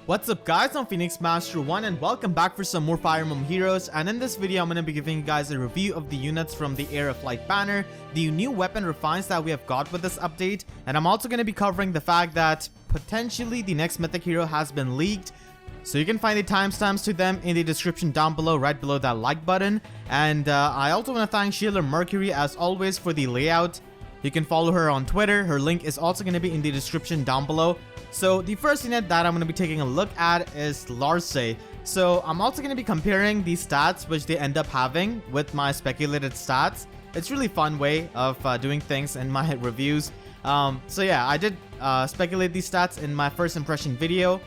What's up guys, I'm Phoenix Master 1 and welcome back for some more Fire Emblem Heroes, and in this video I'm going to be giving you guys a review of the units from the Heir of Light Banner, the new weapon refines that we have got with this update, and I'm also going to be covering the fact that potentially the next Mythic hero has been leaked. So you can find the timestamps to them in the description down below, right below that like button. And I also want to thank ShailorMercury as always for the layout. You can follow her on Twitter. Her link is also going to be in the description down below. So the first unit that I'm going to be taking a look at is Larcei. So I'm also going to be comparing the stats which they end up having with my speculated stats. It's really fun way of doing things in my reviews. So yeah, I did speculate these stats in my first impression video.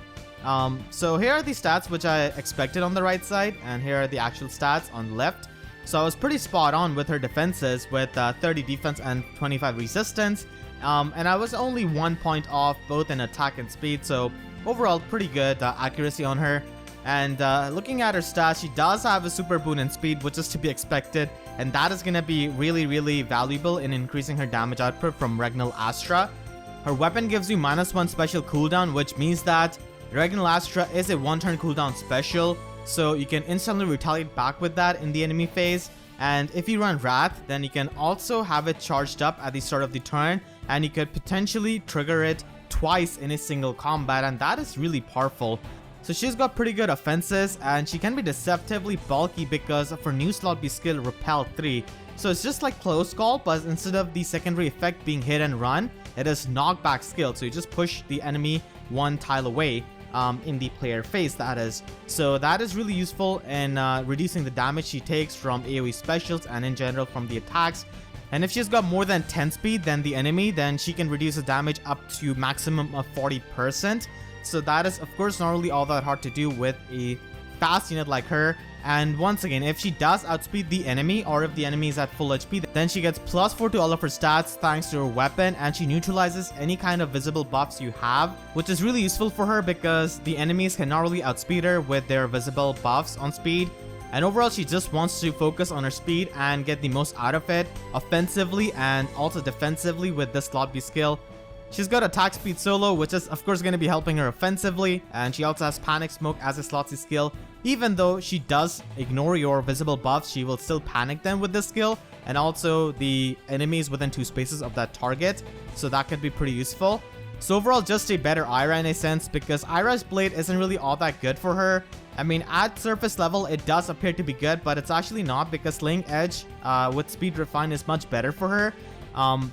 So here are the stats which I expected on the right side, and here are the actual stats on the left. So I was pretty spot on with her defenses with 30 defense and 25 resistance. And I was only 1 point off both in attack and speed, so overall pretty good accuracy on her. And looking at her stats, she does have a super boon in speed, which is to be expected, and that is going to be really valuable in increasing her damage output from Regnal Astra. Her weapon gives you -1 special cooldown, which means that Regnal Astra is a 1-turn cooldown special, so you can instantly retaliate back with that in the enemy phase. And if you run Wrath, then you can also have it charged up at the start of the turn, and you could potentially trigger it twice in a single combat, and that is really powerful. So she's got pretty good offenses, and she can be deceptively bulky because of her new slot B skill Repel 3. So it's just like Close Call, but instead of the secondary effect being hit and run, it is knockback skill, so you just push the enemy one tile away. In the player phase, that is. So that is really useful in reducing the damage she takes from AoE specials and in general from the attacks. And if she's got more than 10 speed than the enemy, then she can reduce the damage up to maximum of 40%. So that is of course not really all that hard to do with a fast unit like her. And once again, if she does outspeed the enemy, or if the enemy is at full HP, then she gets +4 to all of her stats thanks to her weapon, and she neutralizes any kind of visible buffs you have, which is really useful for her because the enemies can not really outspeed her with their visible buffs on speed. And overall, she just wants to focus on her speed and get the most out of it offensively and also defensively with this slot B skill. She's got attack speed solo, which is of course going to be helping her offensively, and she also has panic smoke as a slot C skill. Even though she does ignore your visible buffs, she will still panic them with this skill, and also the enemies within 2 spaces of that target, so that could be pretty useful. So overall, just a better Ira in a sense, because Ira's blade isn't really all that good for her. I mean, at surface level it does appear to be good, but it's actually not, because Slaying Edge with speed refine is much better for her.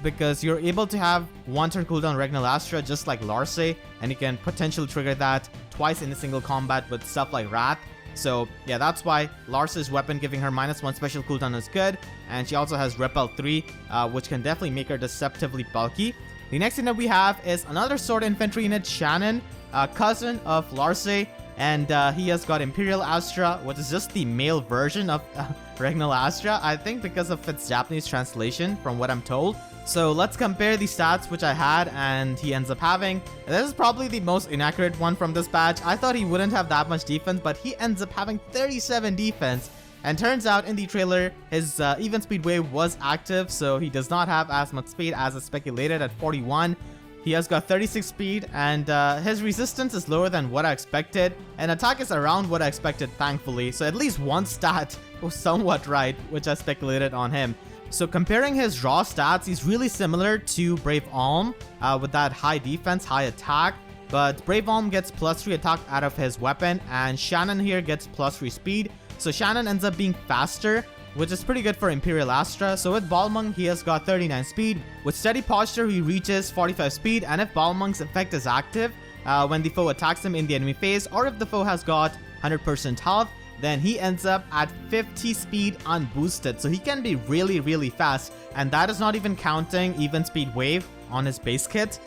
Because you're able to have 1-turn cooldown Regnal Astra just like Larcei, and you can potentially trigger that twice in a single combat with stuff like Wrath. So yeah, that's why Larcei's weapon giving her -1 special cooldown is good, and she also has Repel 3, which can definitely make her deceptively bulky. The next unit we have is another sword infantry unit, Shannan, cousin of Larcei, and he has got Imperial Astra, which is just the male version of Regnal Astra, I think, because of its Japanese translation from what I'm told. So let's compare the stats which I had and he ends up having. This is probably the most inaccurate one from this patch. I thought he wouldn't have that much defense, but he ends up having 37 defense. And turns out in the trailer, his even speed wave was active, so he does not have as much speed as is speculated at 41. He has got 36 speed, and his resistance is lower than what I expected, and attack is around what I expected, thankfully. So at least one stat was somewhat right, which I speculated on him. So comparing his raw stats, he's really similar to Brave Alm with that high defense, high attack. But Brave Alm gets +3 attack out of his weapon, and Shannan here gets +3 speed. So Shannan ends up being faster, which is pretty good for Imperial Astra. So with Balmung, he has got 39 speed. With Steady Posture, he reaches 45 speed, and if Balmung's effect is active when the foe attacks him in the enemy phase, or if the foe has got 100% health, then he ends up at 50 speed unboosted. So he can be really fast, and that is not even counting even speed wave on his base kit.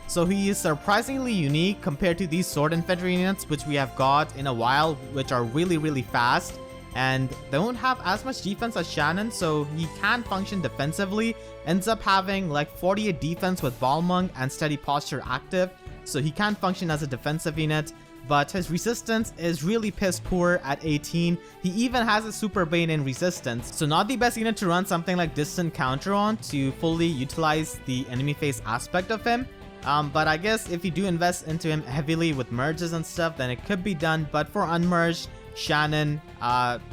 So he is surprisingly unique compared to these sword infantry units which we have got in a while, which are really fast and don't have as much defense as Shannan, so he can function defensively. Ends up having like 48 defense with Balmung and Steady Posture active, so he can function as a defensive unit. But his resistance is really piss poor at 18. He even has a super bane in resistance, so not the best unit to run something like distant counter on to fully utilize the enemy phase aspect of him. But I guess if you do invest into him heavily with merges and stuff, then it could be done. But for unmerged Shannan,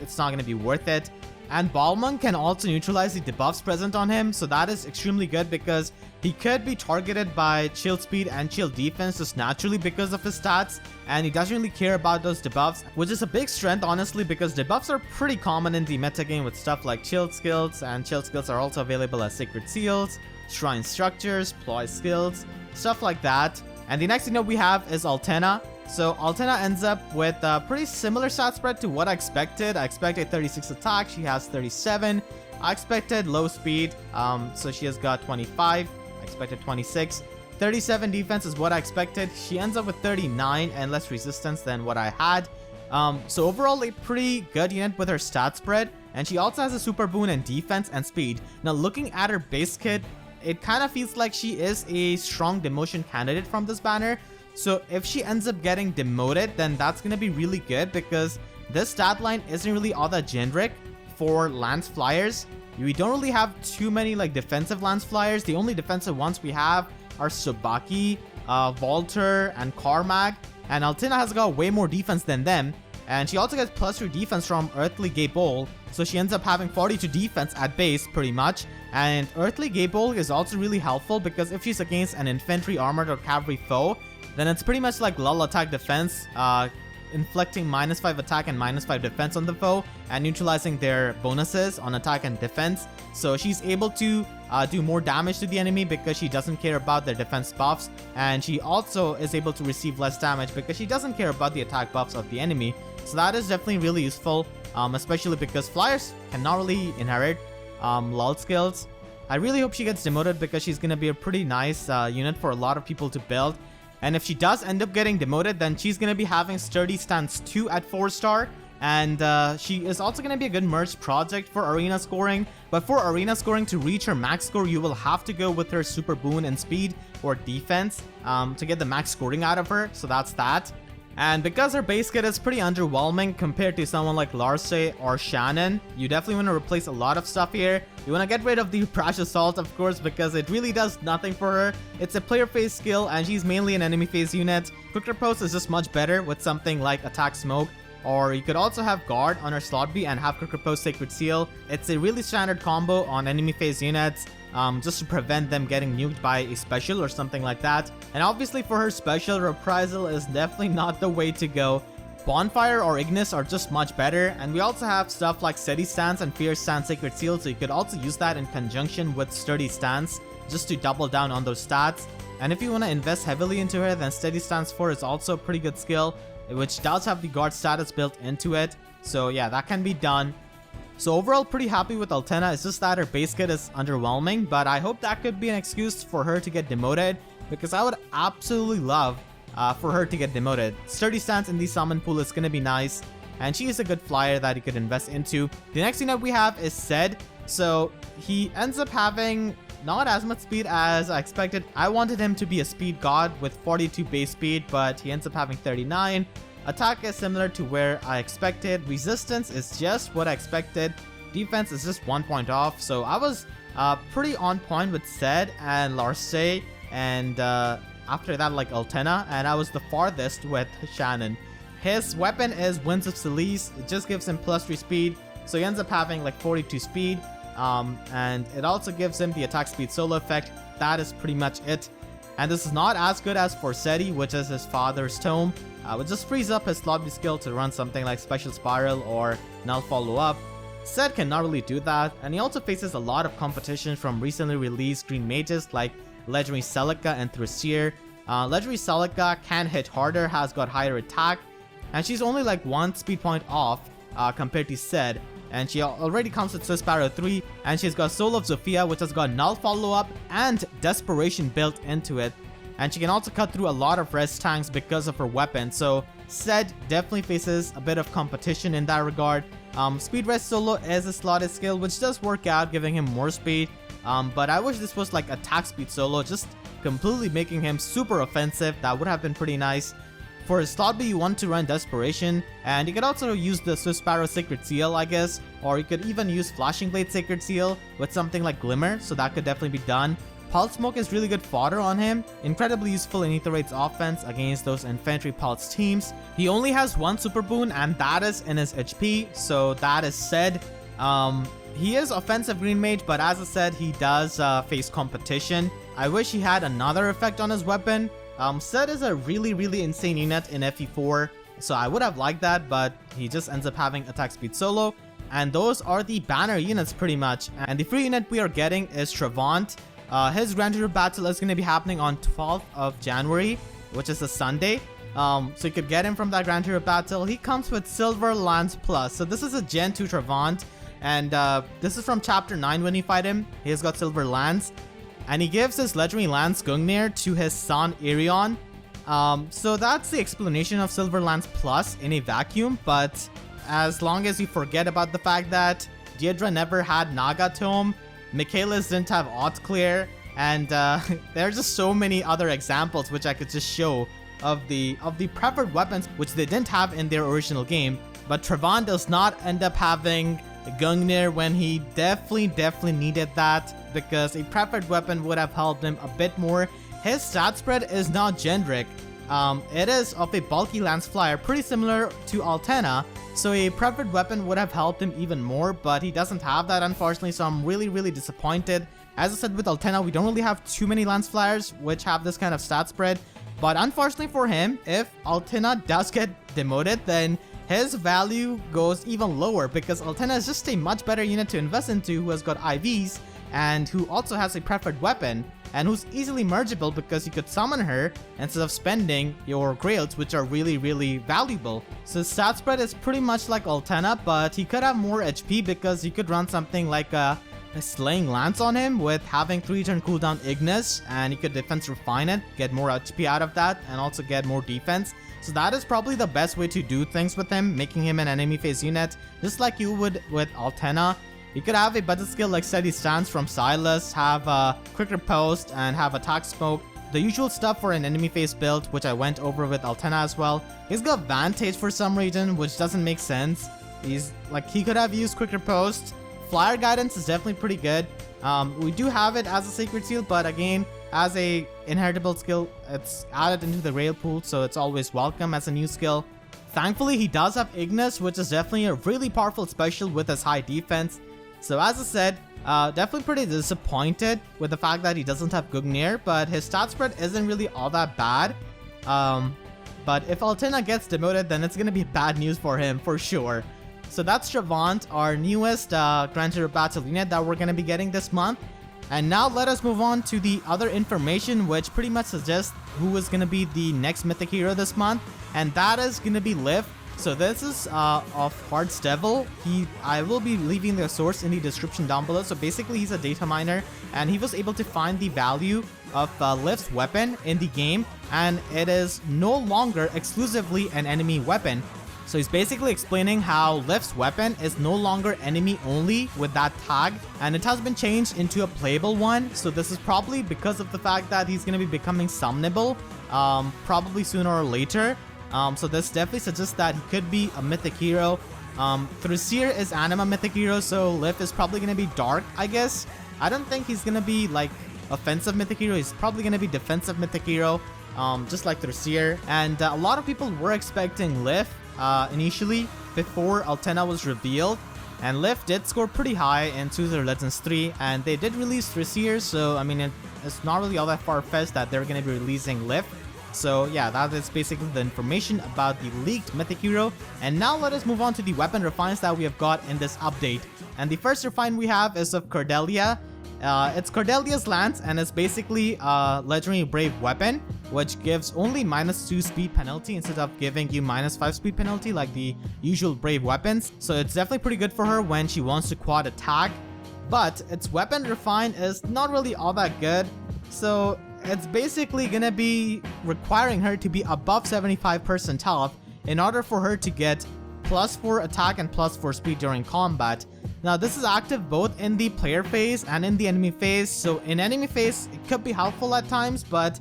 it's not going to be worth it. And Balmung can also neutralize the debuffs present on him, so that is extremely good because he could be targeted by chill speed and chill defense just naturally because of his stats, and he doesn't really care about those debuffs, which is a big strength honestly because debuffs are pretty common in the metagame with stuff like chill skills, and chill skills are also available as sacred seals, shrine structures, ploy skills, stuff like that. And the next unit we have is Altena. So Altena ends up with a pretty similar stat spread to what I expected. I expected 36 attack, she has 37. I expected low speed, so she has got 25. I expected 26. 37 defense is what I expected. She ends up with 39 and less resistance than what I had. So overall a pretty good unit with her stat spread. And she also has a super boon in defense and speed. Now looking at her base kit, it kind of feels like she is a strong demotion candidate from this banner. So if she ends up getting demoted, then that's going to be really good because this stat line isn't really all that generic for lance flyers. We don't really have too many like defensive lance flyers. The only defensive ones we have are Sobaki, Volter, and Carmag. And Altena has got way more defense than them. And she also gets +3 defense from Earthly Gabol. So she ends up having 42 defense at base pretty much. And Earthly Gabol is also really helpful because if she's against an infantry, armored, or cavalry foe, then it's pretty much like lull attack defense, inflicting -5 attack and -5 defense on the foe and neutralizing their bonuses on attack and defense. So she's able to do more damage to the enemy because she doesn't care about their defense buffs, and she also is able to receive less damage because she doesn't care about the attack buffs of the enemy. So that is definitely really useful, especially because flyers cannot really inherit lull skills. I really hope she gets demoted because she's going to be a pretty nice unit for a lot of people to build. And if she does end up getting demoted, then she's going to be having Sturdy Stance 2 at 4-star. And she is also going to be a good merge project for arena scoring. But for arena scoring to reach her max score, you will have to go with her super boon in speed or defense to get the max scoring out of her. So that's that. And because her base kit is pretty underwhelming compared to someone like Larcei or Shannan, you definitely want to replace a lot of stuff here. You want to get rid of the Prash Assault, of course, because it really does nothing for her. It's a player phase skill and she's mainly an enemy phase unit. Quick Riposte is just much better with something like Attack Smoke. Or you could also have Guard on her slot B and have Quick Riposte Sacred Seal. It's a really standard combo on enemy phase units. Just to prevent them getting nuked by a special or something like that. And obviously for her special, Reprisal is definitely not the way to go. Bonfire or Ignis are just much better, and we also have stuff like Steady Stance and Fierce Stance Sacred Seal, so you could also use that in conjunction with Sturdy Stance just to double down on those stats. And if you want to invest heavily into her, then Steady Stance 4 is also a pretty good skill, which does have the guard status built into it. So yeah, that can be done. So overall, pretty happy with Altena. It's just that her base kit is underwhelming, but I hope that could be an excuse for her to get demoted, because I would absolutely love for her to get demoted. Sturdy Stance in the summon pool is going to be nice, and she is a good flyer that you could invest into. The next unit we have is Ced. So he ends up having not as much speed as I expected. I wanted him to be a speed god with 42 base speed, but he ends up having 39. Attack is similar to where I expected. Resistance is just what I expected. Defense is just 1 point off. So I was pretty on point with Ced and Larcei, and after that like Altena, and I was the farthest with Shannan. His weapon is Winds of Silice. It just gives him +3 speed, so he ends up having like 42 speed, and it also gives him the attack speed solo effect. That is pretty much it. And this is not as good as for Cedi, which is his father's tome, which just frees up his slot B skill to run something like Special Spiral or Null Follow-Up. Ced cannot really do that, and he also faces a lot of competition from recently released green mages like Legendary Celica and Thracier. Legendary Celica can hit harder, has got higher attack, and she's only like 1 speed point off compared to Ced. And she already comes with Swiss Sparrow 3, and she's got Soul of Zofia, which has got Null Follow-Up and Desperation built into it. And she can also cut through a lot of res tanks because of her weapon, so Ced definitely faces a bit of competition in that regard. Speed res solo is a slotted skill, which does work out, giving him more speed, but I wish this was like attack speed solo, just completely making him super offensive. That would have been pretty nice. For his slot B, you want to run Desperation, and you could also use the Swiss Sparrow Sacred Seal, I guess, or you could even use Flashing Blade Sacred Seal with something like Glimmer, so that could definitely be done. Pulse Smoke is really good fodder on him, incredibly useful in Ether Raid's offense against those infantry pulse teams. He only has one super boon, and that is in his HP, so that is Ced. He is offensive green mage, but as I said, he does face competition. I wish he had another effect on his weapon. Ced is a really insane unit in FE4, so I would have liked that, but he just ends up having attack speed solo. And those are the banner units pretty much. And the free unit we are getting is Travant. His Grand Hero battle is going to be happening on 12th of January, which is a Sunday. So you could get him from that Grand Hero battle. He comes with Silver Lance Plus. So this is a Gen 2 Travant. And this is from Chapter 9 when you fight him. He has got Silver Lance. And he gives his legendary Lance Gungnir to his son Arion. So that's the explanation of Silver Lance Plus in a vacuum. But as long as you forget about the fact that Deirdre never had Naga Tome, Michaelis didn't have Aught Clear, and there are just so many other examples which I could just show of the preferred weapons which they didn't have in their original game. But Travant does not end up having Gungnir when he definitely needed that, because a preferred weapon would have helped him a bit more. His stat spread is not generic. It is of a bulky lance flyer, pretty similar to Altena, so a preferred weapon would have helped him even more, but he doesn't have that unfortunately, so I'm really disappointed. As I said, with Altena, we don't really have too many lance flyers which have this kind of stat spread, but unfortunately for him, if Altena does get demoted, then his value goes even lower, because Altena is just a much better unit to invest into, who has got IVs and who also has a preferred weapon, and who's easily mergeable because you could summon her instead of spending your grails, which are really valuable. So his stat spread is pretty much like Altena, but he could have more HP because you could run something like a Slaying Lance on him with having 3-turn cooldown Ignis, and you could defense refine it, get more HP out of that, and also get more defense. So that is probably the best way to do things with him, making him an enemy phase unit, just like you would with Altena. You could have a budget skill like Steady Stance from Silas, have a Quick Riposte, and have Attack Smoke. The usual stuff for an enemy phase build, which I went over with Altena as well. He's got Vantage for some reason, which doesn't make sense. He could have used Quick Riposte. Flyer Guidance is definitely pretty good. We do have it as a Sacred Seal, but again, as a inheritable skill, it's added into the rail pool, so it's always welcome as a new skill. Thankfully, he does have Ignis, which is definitely a really powerful special with his high defense. So as I said, definitely pretty disappointed with the fact that he doesn't have Gungnir, but his stat spread isn't really all that bad. But if Altena gets demoted, then it's going to be bad news for him for sure. So that's Travant, our newest Grand Hero Battle unit that we're going to be getting this month. And now let us move on to the other information, which pretty much suggests who is going to be the next Mythic hero this month. And that is going to be Leif. So this is of HertzDevil. I will be leaving the source in the description down below. So basically he's a data miner, and he was able to find the value of Leif's weapon in the game, and it is no longer exclusively an enemy weapon. So he's basically explaining how Leif's weapon is no longer enemy only with that tag, and it has been changed into a playable one. So this is probably because of the fact that he's going to be becoming summonable probably sooner or later. So this definitely suggests that he could be a mythic hero. Thruseer is Anima mythic hero, so Leif is probably going to be dark, I guess. I don't think he's going to be like offensive mythic hero. He's probably going to be defensive mythic hero, just like Thruseer. And a lot of people were expecting Leif initially before Altena was revealed. And Leif did score pretty high in Tutor Legends 3, and they did release Thruseer, so I mean it's not really all that far-fetched that they're going to be releasing Leif. So yeah, that is basically the information about the leaked mythic hero. And now let us move on to the weapon refines that we have got in this update. And the first refine we have is of Cordelia. It's Cordelia's Lance, and it's basically a legendary brave weapon, which gives only -2 speed penalty instead of giving you -5 speed penalty like the usual brave weapons. So it's definitely pretty good for her when she wants to quad attack. But its weapon refine is not really all that good. So it's basically gonna be requiring her to be above 75% health in order for her to get +4 attack and +4 speed during combat. Now this is active both in the player phase and in the enemy phase. So in enemy phase it could be helpful at times, but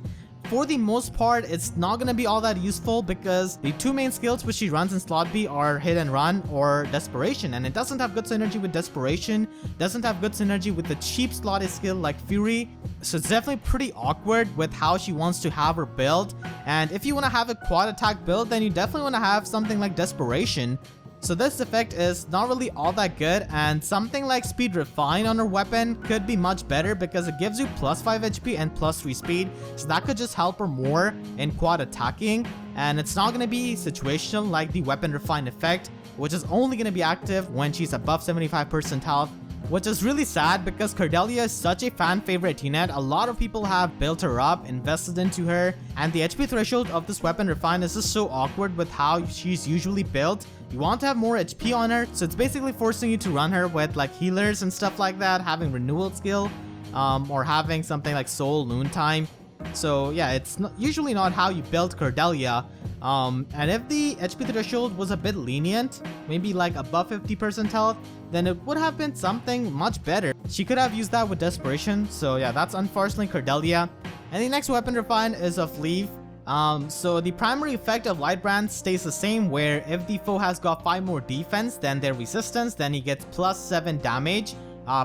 for the most part, it's not gonna be all that useful because the two main skills which she runs in slot B are hit and run or desperation, and it doesn't have good synergy with desperation, doesn't have good synergy with the cheap slot A skill like Fury, so it's definitely pretty awkward with how she wants to have her build. And if you want to have a quad attack build, then you definitely want to have something like desperation. So this effect is not really all that good, and something like Speed Refine on her weapon could be much better because it gives you plus 5 HP and plus 3 speed, so that could just help her more in quad attacking. And it's not going to be situational like the Weapon Refine effect, which is only going to be active when she's above 75% health, which is really sad because Cordelia is such a fan favorite unit. A lot of people have built her up, invested into her, and the HP threshold of this Weapon Refine is just so awkward with how she's usually built. You want to have more HP on her, so it's basically forcing you to run her with like healers and stuff like that, having renewal skill, or having something like soul noontime. So yeah, it's usually not how you build Cordelia. And if the HP threshold was a bit lenient, maybe like above 50% health, then it would have been something much better. She could have used that with desperation. So yeah, that's unfortunately Cordelia. And the next weapon refined is of Leif. So the primary effect of Lightbrand stays the same, where if the foe has got 5 more defense than their resistance, then he gets plus 7 damage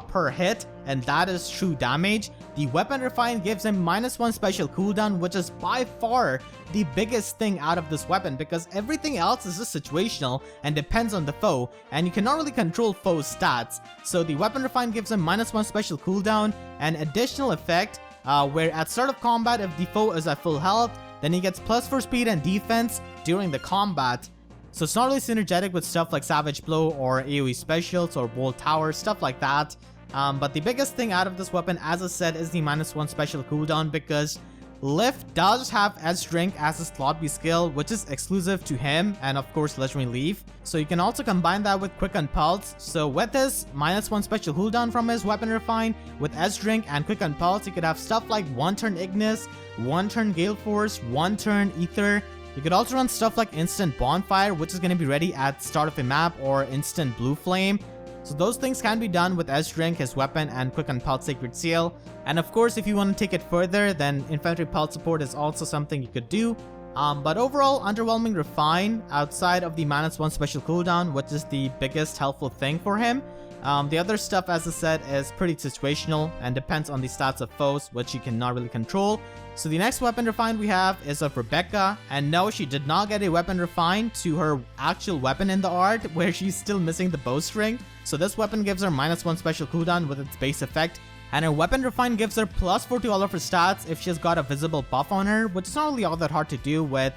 per hit, and that is true damage. The Weapon Refine gives him -1 special cooldown, which is by far the biggest thing out of this weapon because everything else is just situational and depends on the foe, and you cannot really control foe's stats. So the Weapon Refine gives him -1 special cooldown, an additional effect where at start of combat, if the foe is at full health, then he gets +4 speed and defense during the combat. So it's not really synergetic with stuff like Savage Blow or AoE specials or Bolt Tower, stuff like that. But the biggest thing out of this weapon, as I said, is the -1 special cooldown because Leif does have Edge Drink as a slot B skill, which is exclusive to him and of course legendary Leif. So you can also combine that with Quick Pulse. So with this -1 special cooldown from his Weapon Refine, with Edge Drink and Quick Pulse, you could have stuff like 1 turn Ignis, 1 turn Gale Force, 1 turn Ether. You could also run stuff like Instant Bonfire, which is going to be ready at start of a map, or Instant Blue Flame. So those things can be done with Edge Drink, his weapon, and Quick Pulse Sacred Seal. And of course, if you want to take it further, then Infantry Pulse Support is also something you could do. But overall, underwhelming Refine outside of the -1 special cooldown, which is the biggest helpful thing for him. The other stuff, as I said, is pretty situational and depends on the stats of foes, which you cannot really control. So the next weapon refine we have is of Rebecca, and no, she did not get a weapon refine to her actual weapon in the art, where she's still missing the bowstring. So this weapon gives her -1 special cooldown with its base effect, and her weapon refine gives her +4 to all of her stats if she's got a visible buff on her, which is not really all that hard to do with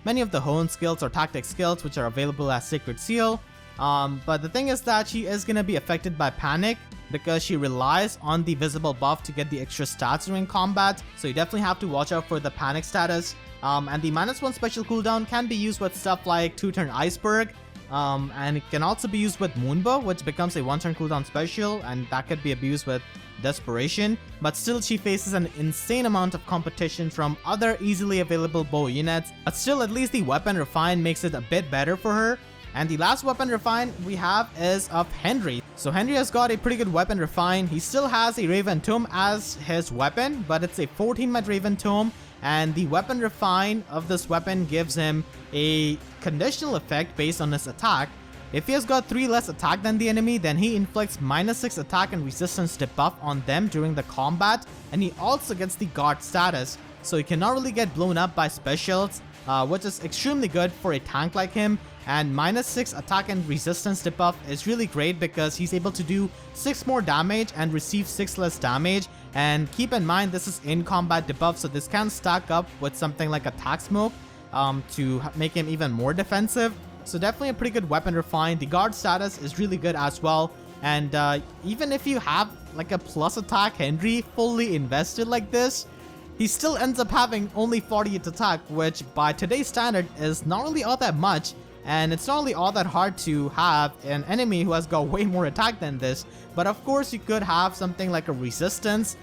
many of the hone skills or tactic skills which are available as Sacred Seal. But the thing is that she is going to be affected by panic because she relies on the visible buff to get the extra stats during combat, so you definitely have to watch out for the panic status. And the -1 special cooldown can be used with stuff like 2-turn Iceberg, and it can also be used with Moonbow, which becomes a 1-turn cooldown special, and that could be abused with Desperation. But still, she faces an insane amount of competition from other easily available bow units, but still at least the weapon refine makes it a bit better for her. And the last weapon refine we have is of Henry. So Henry has got a pretty good weapon refine. He still has a Raven Tome as his weapon, but it's a 14-minute Raven Tome, and the weapon refine of this weapon gives him a conditional effect based on his attack. If he has got 3 less attack than the enemy, then he inflicts -6 attack and resistance debuff on them during the combat, and he also gets the guard status, so he cannot really get blown up by specials, which is extremely good for a tank like him. And -6 attack and resistance debuff is really great because he's able to do 6 more damage and receive 6 less damage. And keep in mind, this is in combat debuff, so this can stack up with something like attack smoke to make him even more defensive. So definitely a pretty good weapon refine. The guard status is really good as well. And even if you have like a plus attack Henry fully invested like this, he still ends up having only 48 attack, which by today's standard is not really all that much. And it's not really all that hard to have an enemy who has got way more attack than this. But of course, you could have something like a resistance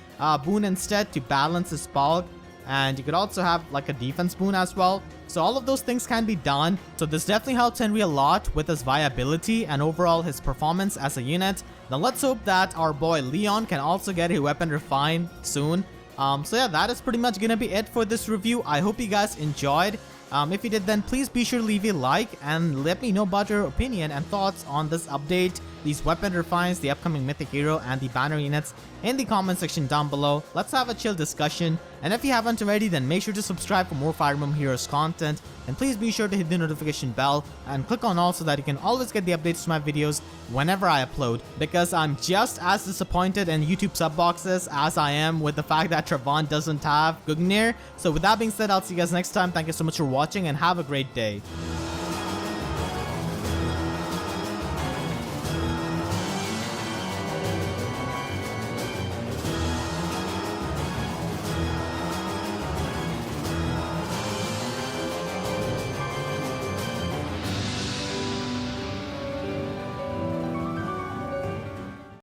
boon instead to balance his bulk. And you could also have like a defense boon as well. So all of those things can be done. So this definitely helps Henry a lot with his viability and overall his performance as a unit. Now let's hope that our boy Leon can also get a weapon refine soon. So yeah, that is pretty much gonna be it for this review. I hope you guys enjoyed. If you did, then please be sure to leave a like and let me know about your opinion and thoughts on this update, these weapon refines, the upcoming Mythic hero, and the banner units in the comment section down below. Let's have a chill discussion, and if you haven't already, then make sure to subscribe for more Fire Emblem Heroes content, and please be sure to hit the notification bell and click on all so that you can always get the updates to my videos whenever I upload, because I'm just as disappointed in YouTube sub boxes as I am with the fact that Travant doesn't have Gugnir. So with that being said, I'll see you guys next time. Thank you so much for watching and have a great day.